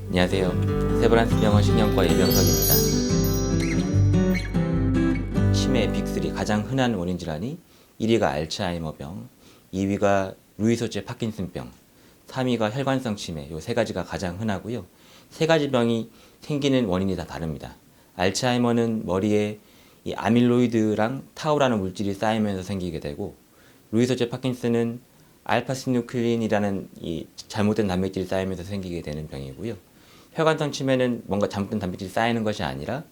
안녕하세요. 세브란스 병원 신경과 이병석입니다. 치매의 빅3 가장 흔한 원인 질환이 1위가 알츠하이머병, 2위가 루이소체 파킨슨병, 3위가 혈관성 치매. 이 세 가지가 가장 흔하고요. 세 가지 병이 생기는 원인이 다 다릅니다. 알츠하이머는 머리에 이 아밀로이드랑 타우라는 물질이 쌓이면서 생기게 되고, 루이소체 파킨슨은 알파시누클린이라는 이 잘못된 단백질이 쌓이면서 생기게 되는 병이고요. 혈관성 치매는 뭔가 잘못된 단백질이 쌓이는 것이 아니라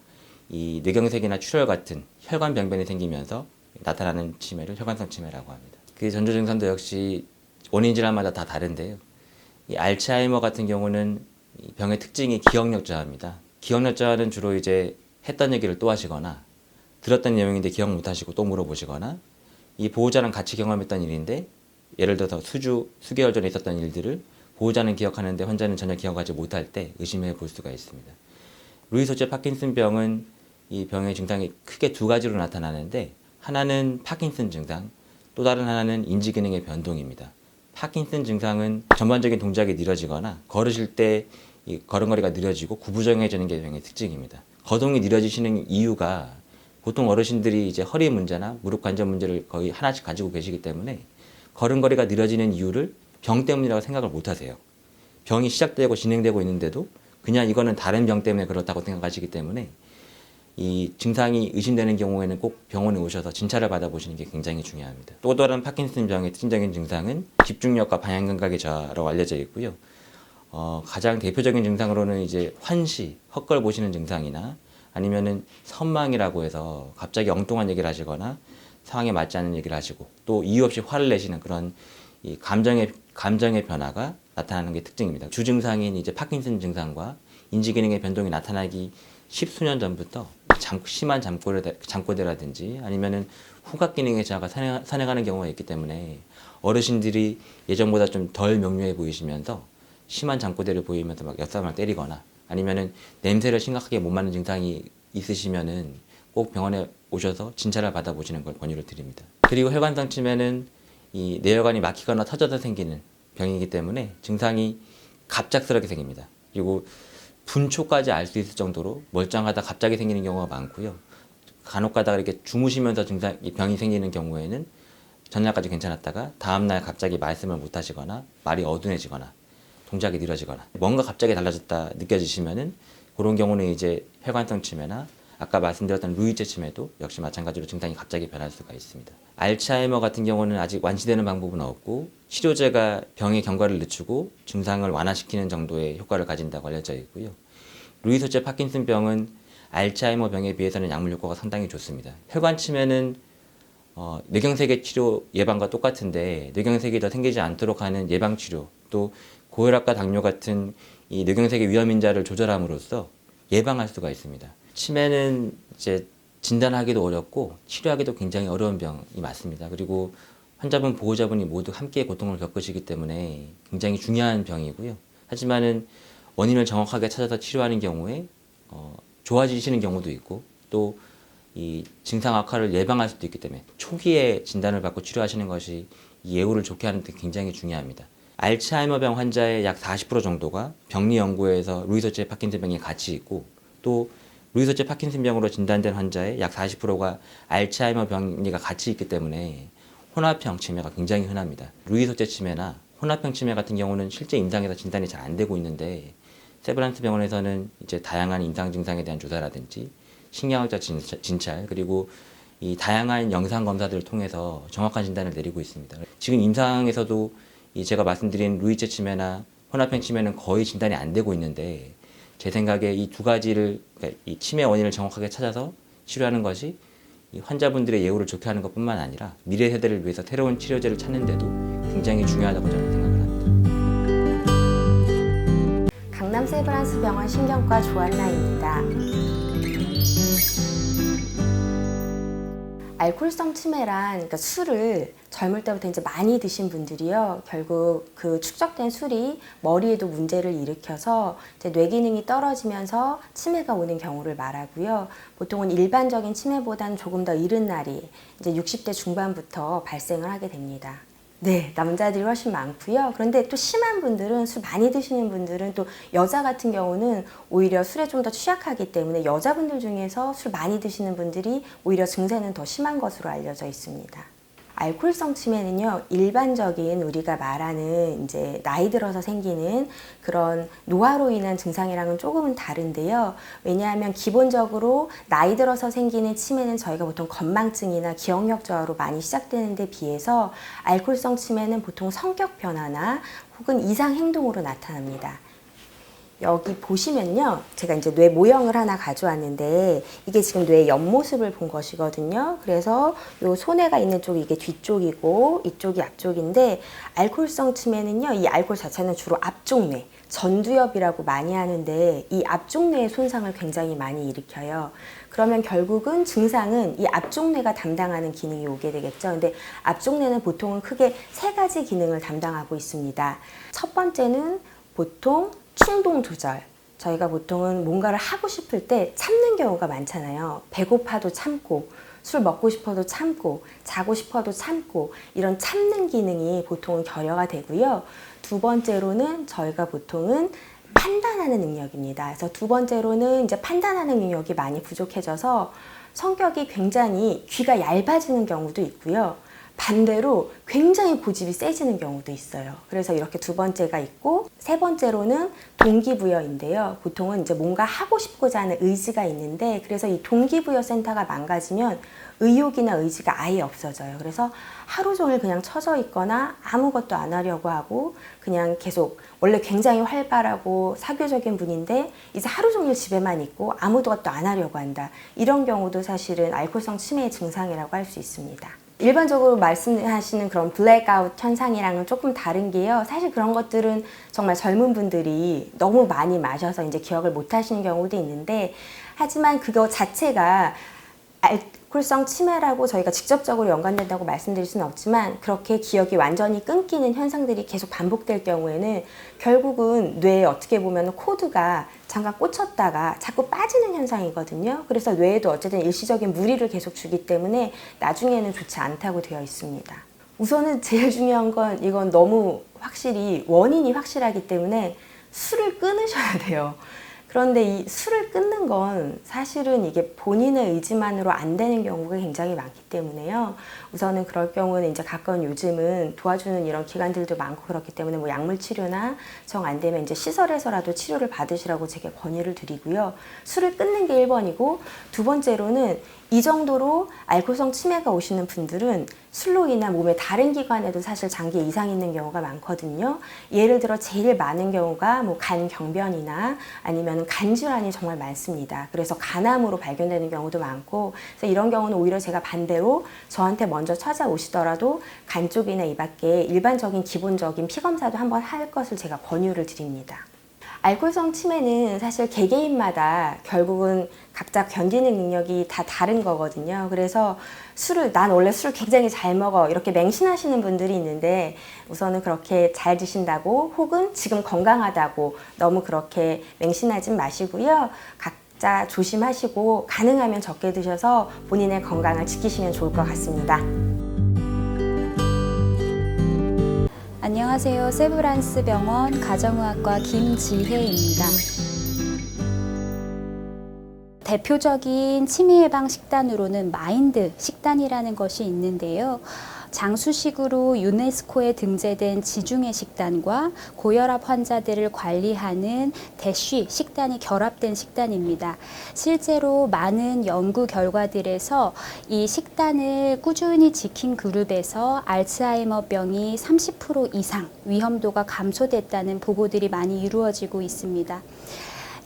이 뇌경색이나 출혈 같은 혈관 병변이 생기면서 나타나는 치매를 혈관성 치매라고 합니다. 그 전조 증상도 역시 원인 질환마다 다 다른데요. 이 알츠하이머 같은 경우는 이 병의 특징이 기억력 저하입니다. 기억력 저하는 주로 이제 했던 얘기를 또 하시거나 들었던 내용인데 기억 못 하시고 또 물어보시거나 이 보호자랑 같이 경험했던 일인데 예를 들어서 수개월 전에 있었던 일들을 보호자는 기억하는데 환자는 전혀 기억하지 못할 때 의심해 볼 수가 있습니다. 루이소체 파킨슨병은 이 병의 증상이 크게 두 가지로 나타나는데, 하나는 파킨슨 증상, 또 다른 하나는 인지기능의 변동입니다. 파킨슨 증상은 전반적인 동작이 느려지거나 걸으실 때 이 걸음걸이가 느려지고 구부정해지는 게 병의 특징입니다. 거동이 느려지시는 이유가 보통 어르신들이 이제 허리 문제나 무릎 관절 문제를 거의 하나씩 가지고 계시기 때문에 걸음걸이가 느려지는 이유를 병 때문이라고 생각을 못 하세요. 병이 시작되고 진행되고 있는데도 그냥 이거는 다른 병 때문에 그렇다고 생각하시기 때문에 이 증상이 의심되는 경우에는 꼭 병원에 오셔서 진찰을 받아보시는 게 굉장히 중요합니다. 또 다른 파킨슨 병의 특징적인 증상은 집중력과 방향 감각의 저하라고 알려져 있고요. 가장 대표적인 증상으로는 이제 환시, 헛걸 보시는 증상이나 아니면은 선망이라고 해서 갑자기 엉뚱한 얘기를 하시거나 상황에 맞지 않는 얘기를 하시고 또 이유 없이 화를 내시는 그런 이 감정의 변화가 나타나는 게 특징입니다. 주증상인 이제 파킨슨 증상과 인지기능의 변동이 나타나기 십수년 전부터 심한 잠꼬대라든지 아니면은 후각 기능의 저하가 선행하는 경우가 있기 때문에 어르신들이 예전보다 좀 덜 명료해 보이시면서 심한 잠꼬대를 보이면서 막 옆사람을 때리거나 아니면은 냄새를 심각하게 못 맡는 증상이 있으시면은 꼭 병원에 오셔서 진찰을 받아보시는 걸 권유를 드립니다. 그리고 혈관성 치매는 이 뇌혈관이 막히거나 터져서 생기는 병이기 때문에 증상이 갑작스럽게 생깁니다. 그리고 분초까지 알 수 있을 정도로 멀쩡하다 갑자기 생기는 경우가 많고요. 간혹가다가 이렇게 주무시면서 이 병이 생기는 경우에는 전날까지 괜찮았다가 다음날 갑자기 말씀을 못 하시거나 말이 어둔해지거나 동작이 느려지거나 뭔가 갑자기 달라졌다 느껴지시면은 그런 경우는 이제 혈관성 치매나 아까 말씀드렸던 루이체 치매도 역시 마찬가지로 증상이 갑자기 변할 수가 있습니다. 알츠하이머 같은 경우는 아직 완치되는 방법은 없고 치료제가 병의 경과를 늦추고 증상을 완화시키는 정도의 효과를 가진다고 알려져 있고요. 루이소체 파킨슨병은 알츠하이머 병에 비해서는 약물 효과가 상당히 좋습니다. 혈관 치매는 뇌경색의 치료 예방과 똑같은데 뇌경색이 더 생기지 않도록 하는 예방 치료, 또 고혈압과 당뇨 같은 이 뇌경색의 위험 인자를 조절함으로써 예방할 수가 있습니다. 치매는 이제 진단하기도 어렵고 치료하기도 굉장히 어려운 병이 맞습니다. 그리고 환자분, 보호자분이 모두 함께 고통을 겪으시기 때문에 굉장히 중요한 병이고요. 하지만은 원인을 정확하게 찾아서 치료하는 경우에 좋아지시는 경우도 있고 또 이 증상 악화를 예방할 수도 있기 때문에 초기에 진단을 받고 치료하시는 것이 이 예후를 좋게 하는 데 굉장히 중요합니다. 알츠하이머병 환자의 약 40% 정도가 병리 연구에서 루이소체 파킨슨병에 같이 있고 또 루이소체 파킨슨병으로 진단된 환자의 약 40%가 알츠하이머 병리가 같이 있기 때문에 혼합형 치매가 굉장히 흔합니다. 루이소체 치매나 혼합형 치매 같은 경우는 실제 임상에서 진단이 잘 안 되고 있는데 세브란스 병원에서는 이제 다양한 임상 증상에 대한 조사라든지 신경학적 진찰 그리고 이 다양한 영상 검사들을 통해서 정확한 진단을 내리고 있습니다. 지금 임상에서도 이 제가 말씀드린 루이체 치매나 혼합형 치매는 거의 진단이 안 되고 있는데 제 생각에 이 두 가지를 그러니까 이 치매 원인을 정확하게 찾아서 치료하는 것이 이 환자분들의 예후를 좋게 하는 것뿐만 아니라 미래 세대를 위해서 새로운 치료제를 찾는데도 굉장히 중요하다고 저는 생각을 합니다. 강남 세브란스 병원 신경과 조한나입니다. 알코올성 치매란 그러니까 술을 젊을 때부터 이제 많이 드신 분들이요. 결국 그 축적된 술이 머리에도 문제를 일으켜서 이제 뇌 기능이 떨어지면서 치매가 오는 경우를 말하고요. 보통은 일반적인 치매보다는 조금 더 이른 날이 이제 60대 중반부터 발생을 하게 됩니다. 네, 남자들이 훨씬 많고요. 그런데 또 심한 분들은, 술 많이 드시는 분들은, 또 여자 같은 경우는 오히려 술에 좀 더 취약하기 때문에 여자분들 중에서 술 많이 드시는 분들이 오히려 증세는 더 심한 것으로 알려져 있습니다. 알코올성 치매는요, 일반적인 우리가 말하는 이제 나이 들어서 생기는 그런 노화로 인한 증상이랑은 조금은 다른데요. 왜냐하면 기본적으로 나이 들어서 생기는 치매는 저희가 보통 건망증이나 기억력 저하로 많이 시작되는 데 비해서 알코올성 치매는 보통 성격 변화나 혹은 이상 행동으로 나타납니다. 여기 보시면요, 제가 이제 뇌 모형을 하나 가져왔는데 이게 지금 뇌의 옆모습을 본 것이거든요. 그래서 요 손해가 있는 쪽이 이게 뒤쪽이고 이쪽이 앞쪽인데, 알코올성 치매는요, 이 알코올 자체는 주로 앞쪽 뇌, 전두엽이라고 많이 하는데 이 앞쪽 뇌의 손상을 굉장히 많이 일으켜요. 그러면 결국은 증상은 이 앞쪽 뇌가 담당하는 기능이 오게 되겠죠. 근데 앞쪽 뇌는 보통은 크게 3가지 기능을 담당하고 있습니다. 첫 번째는 보통 충동 조절. 저희가 보통은 뭔가를 하고 싶을 때 참는 경우가 많잖아요. 배고파도 참고, 술 먹고 싶어도 참고, 자고 싶어도 참고, 이런 참는 기능이 보통은 결여가 되고요. 두 번째로는 저희가 보통은 판단하는 능력입니다. 그래서 두 번째로는 이제 판단하는 능력이 많이 부족해져서 성격이 굉장히 귀가 얇아지는 경우도 있고요. 반대로 굉장히 고집이 세지는 경우도 있어요. 그래서 이렇게 두 번째가 있고, 세 번째로는 동기부여인데요. 보통은 이제 뭔가 하고 싶고자 하는 의지가 있는데, 그래서 이 동기부여 센터가 망가지면 의욕이나 의지가 아예 없어져요. 그래서 하루 종일 그냥 처져 있거나 아무것도 안 하려고 하고, 그냥 계속 원래 굉장히 활발하고 사교적인 분인데 이제 하루 종일 집에만 있고 아무것도 안 하려고 한다. 이런 경우도 사실은 알코올성 치매의 증상이라고 할 수 있습니다. 일반적으로 말씀하시는 그런 블랙아웃 현상이랑은 조금 다른 게요. 사실 그런 것들은 정말 젊은 분들이 너무 많이 마셔서 이제 기억을 못 하시는 경우도 있는데, 하지만 그거 자체가 알코올성 치매라고 저희가 직접적으로 연관된다고 말씀드릴 수는 없지만, 그렇게 기억이 완전히 끊기는 현상들이 계속 반복될 경우에는 결국은 뇌에 어떻게 보면 코드가 잠깐 꽂혔다가 자꾸 빠지는 현상이거든요. 그래서 뇌에도 어쨌든 일시적인 무리를 계속 주기 때문에 나중에는 좋지 않다고 되어 있습니다. 우선은 제일 중요한 건, 이건 너무 확실히 원인이 확실하기 때문에 술을 끊으셔야 돼요. 그런데 이 술을 끊는 건 사실은 이게 본인의 의지만으로 안 되는 경우가 굉장히 많기 때문에요. 우선은 그럴 경우는 이제 가까운 요즘은 도와주는 이런 기관들도 많고 그렇기 때문에 뭐 약물 치료나 정 안 되면 이제 시설에서라도 치료를 받으시라고 제가 권유를 드리고요. 술을 끊는 게 1번이고, 두 번째로는 이 정도로 알코올성 치매가 오시는 분들은 술로 인한 몸의 다른 기관에도 사실 장기에 이상이 있는 경우가 많거든요. 예를 들어 제일 많은 경우가 뭐 간경변이나 아니면 간질환이 정말 많습니다. 그래서 간암으로 발견되는 경우도 많고, 그래서 이런 경우는 오히려 제가 반대로 저한테 먼저 찾아오시더라도 간 쪽이나 이 밖에 일반적인 기본적인 피검사도 한번 할 것을 제가 권유를 드립니다. 알코올성 치매는 사실 개개인마다 결국은 각자 견디는 능력이 다 다른 거거든요. 그래서 난 원래 술을 굉장히 잘 먹어, 이렇게 맹신하시는 분들이 있는데, 우선은 그렇게 잘 드신다고 혹은 지금 건강하다고 너무 그렇게 맹신하진 마시고요. 각자 조심하시고 가능하면 적게 드셔서 본인의 건강을 지키시면 좋을 것 같습니다. 안녕하세요. 세브란스 병원 가정의학과 김지혜입니다. 대표적인 치매 예방 식단으로는 마인드 식단이라는 것이 있는데요. 장수식으로 유네스코에 등재된 지중해 식단과 고혈압 환자들을 관리하는 대쉬 식단이 결합된 식단입니다. 실제로 많은 연구 결과들에서 이 식단을 꾸준히 지킨 그룹에서 알츠하이머병이 30% 이상 위험도가 감소됐다는 보고들이 많이 이루어지고 있습니다.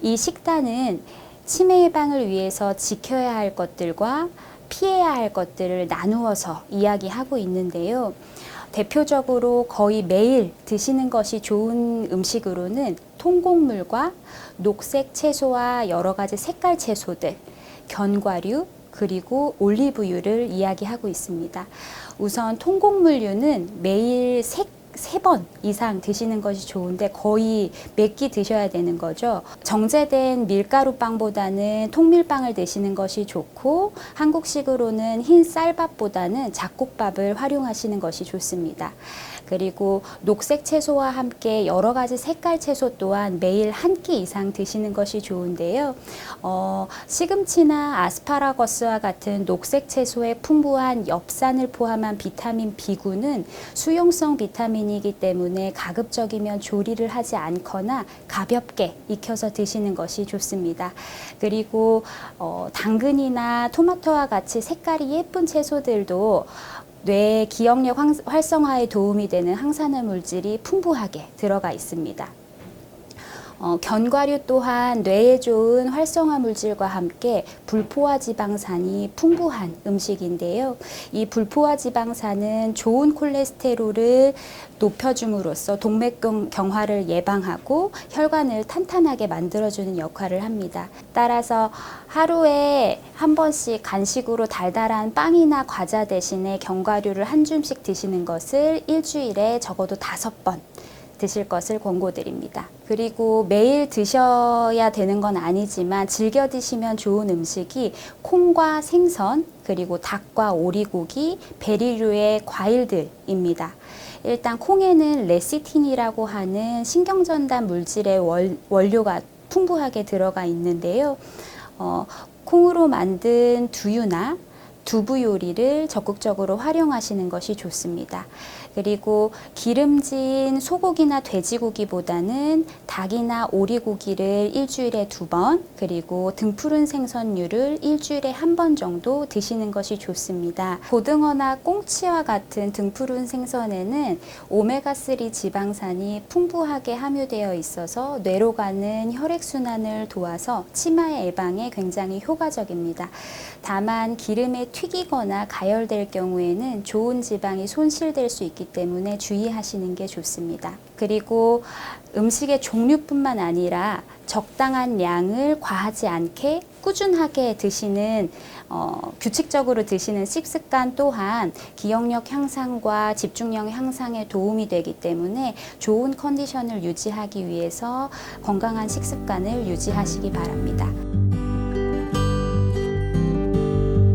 이 식단은 치매 예방을 위해서 지켜야 할 것들과 피해야 할 것들을 나누어서 이야기하고 있는데요. 대표적으로 거의 매일 드시는 것이 좋은 음식으로는 통곡물과 녹색 채소와 여러 가지 색깔 채소들, 견과류, 그리고 올리브유를 이야기하고 있습니다. 우선 통곡물류는 매일 3번 이상 드시는 것이 좋은데 거의 몇 끼 드셔야 되는 거죠. 정제된 밀가루빵보다는 통밀빵을 드시는 것이 좋고 한국식으로는 흰 쌀밥보다는 잡곡밥을 활용하시는 것이 좋습니다. 그리고 녹색 채소와 함께 여러 가지 색깔 채소 또한 매일 한 끼 이상 드시는 것이 좋은데요. 시금치나 아스파라거스와 같은 녹색 채소에 풍부한 엽산을 포함한 비타민 B9는 수용성 비타민이기 때문에 가급적이면 조리를 하지 않거나 가볍게 익혀서 드시는 것이 좋습니다. 그리고 당근이나 토마토와 같이 색깔이 예쁜 채소들도 뇌 기억력 활성화에 도움이 되는 항산화 물질이 풍부하게 들어가 있습니다. 견과류 또한 뇌에 좋은 활성화 물질과 함께 불포화 지방산이 풍부한 음식인데요. 이 불포화 지방산은 좋은 콜레스테롤을 높여줌으로써 동맥경화를 예방하고 혈관을 탄탄하게 만들어주는 역할을 합니다. 따라서 하루에 한 번씩 간식으로 달달한 빵이나 과자 대신에 견과류를 한 줌씩 드시는 것을 일주일에 적어도 5번 드실 것을 권고드립니다. 그리고 매일 드셔야 되는 건 아니지만 즐겨 드시면 좋은 음식이 콩과 생선, 그리고 닭과 오리고기, 베리류의 과일들입니다. 일단 콩에는 레시틴이라고 하는 신경전달 물질의 원료가 풍부하게 들어가 있는데요. 콩으로 만든 두유나 두부 요리를 적극적으로 활용하시는 것이 좋습니다. 그리고 기름진 소고기나 돼지고기보다는 닭이나 오리고기를 일주일에 2번, 그리고 등푸른 생선류를 일주일에 1번 정도 드시는 것이 좋습니다. 고등어나 꽁치와 같은 등푸른 생선에는 오메가3 지방산이 풍부하게 함유되어 있어서 뇌로 가는 혈액순환을 도와서 치매 예방에 굉장히 효과적입니다. 다만 기름에 튀기거나 가열될 경우에는 좋은 지방이 손실될 수 있기 때문에 주의하시는 게 좋습니다. 그리고 음식의 종류뿐만 아니라 적당한 양을 과하지 않게 꾸준하게 드시는 규칙적으로 드시는 식습관 또한 기억력 향상과 집중력 향상에 도움이 되기 때문에 좋은 컨디션을 유지하기 위해서 건강한 식습관을 유지하시기 바랍니다.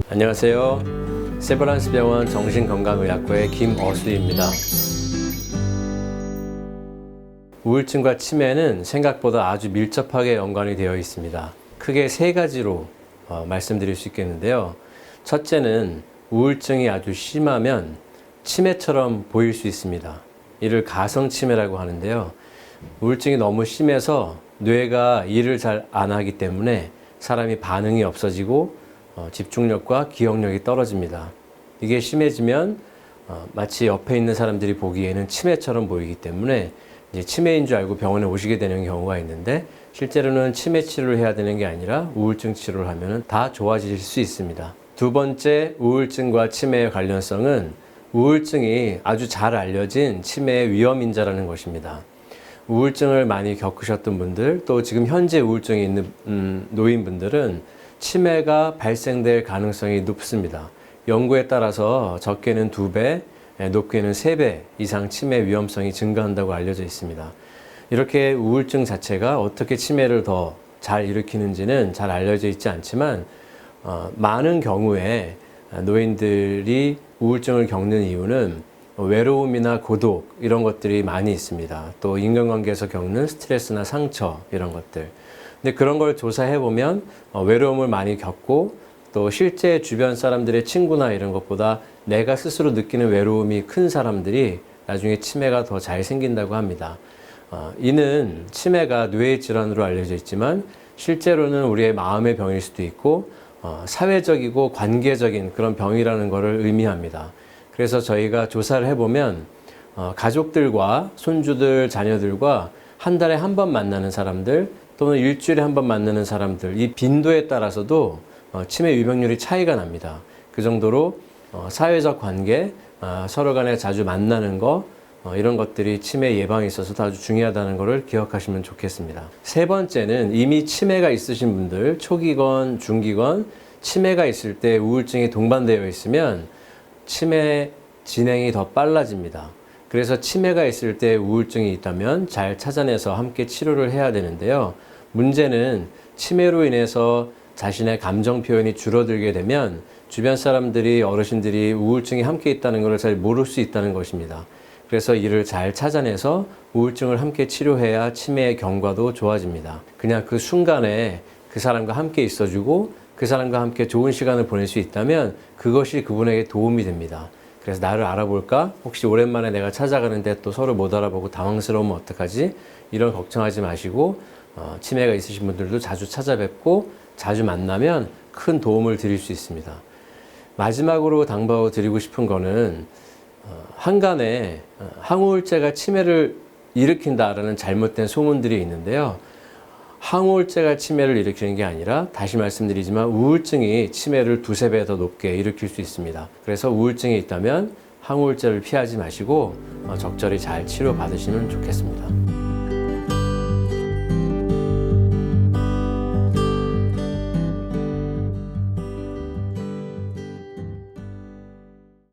안녕하세요. 세브란스 병원 정신건강의학과의 김어수입니다. 우울증과 치매는 생각보다 아주 밀접하게 연관이 되어 있습니다. 크게 3가지로 말씀드릴 수 있겠는데요. 첫째는 우울증이 아주 심하면 치매처럼 보일 수 있습니다. 이를 가성치매라고 하는데요. 우울증이 너무 심해서 뇌가 일을 잘 안 하기 때문에 사람이 반응이 없어지고 집중력과 기억력이 떨어집니다. 이게 심해지면 마치 옆에 있는 사람들이 보기에는 치매처럼 보이기 때문에 이제 치매인 줄 알고 병원에 오시게 되는 경우가 있는데 실제로는 치매 치료를 해야 되는 게 아니라 우울증 치료를 하면 다 좋아질 수 있습니다. 두 번째, 우울증과 치매의 관련성은 우울증이 아주 잘 알려진 치매의 위험 인자라는 것입니다. 우울증을 많이 겪으셨던 분들, 또 지금 현재 우울증이 있는 노인분들은 치매가 발생될 가능성이 높습니다. 연구에 따라서 적게는 2배, 높게는 3배 이상 치매 위험성이 증가한다고 알려져 있습니다. 이렇게 우울증 자체가 어떻게 치매를 더 잘 일으키는지는 잘 알려져 있지 않지만 많은 경우에 노인들이 우울증을 겪는 이유는 외로움이나 고독 이런 것들이 많이 있습니다. 또 인간관계에서 겪는 스트레스나 상처 이런 것들. 근데 그런 걸 조사해 보면 외로움을 많이 겪고 또 실제 주변 사람들의 친구나 이런 것보다 내가 스스로 느끼는 외로움이 큰 사람들이 나중에 치매가 더 잘 생긴다고 합니다. 이는 치매가 뇌의 질환으로 알려져 있지만 실제로는 우리의 마음의 병일 수도 있고 사회적이고 관계적인 그런 병이라는 것을 의미합니다. 그래서 저희가 조사를 해보면 가족들과 손주들, 자녀들과 한 달에 한 번 만나는 사람들 또는 일주일에 한 번 만나는 사람들 이 빈도에 따라서도 치매 유병률이 차이가 납니다. 그 정도로 사회적 관계, 서로 간에 자주 만나는 거 이런 것들이 치매 예방에 있어서도 아주 중요하다는 것을 기억하시면 좋겠습니다. 세 번째는 이미 치매가 있으신 분들, 초기건, 중기건, 치매가 있을 때 우울증이 동반되어 있으면 치매 진행이 더 빨라집니다. 그래서 치매가 있을 때 우울증이 있다면 잘 찾아내서 함께 치료를 해야 되는데요. 문제는 치매로 인해서 자신의 감정 표현이 줄어들게 되면 주변 사람들이, 어르신들이 우울증이 함께 있다는 것을 잘 모를 수 있다는 것입니다. 그래서 이를 잘 찾아내서 우울증을 함께 치료해야 치매의 경과도 좋아집니다. 그냥 그 순간에 그 사람과 함께 있어주고 그 사람과 함께 좋은 시간을 보낼 수 있다면 그것이 그분에게 도움이 됩니다. 그래서 나를 알아볼까? 혹시 오랜만에 내가 찾아가는데 또 서로 못 알아보고 당황스러우면 어떡하지? 이런 걱정하지 마시고 치매가 있으신 분들도 자주 찾아뵙고 자주 만나면 큰 도움을 드릴 수 있습니다. 마지막으로 당부하고 드리고 싶은 거는 한간에 항우울제가 치매를 일으킨다라는 잘못된 소문들이 있는데요. 항우울제가 치매를 일으키는 게 아니라 다시 말씀드리지만 우울증이 치매를 2~3배 더 높게 일으킬 수 있습니다. 그래서 우울증이 있다면 항우울제를 피하지 마시고 적절히 잘 치료받으시면 좋겠습니다.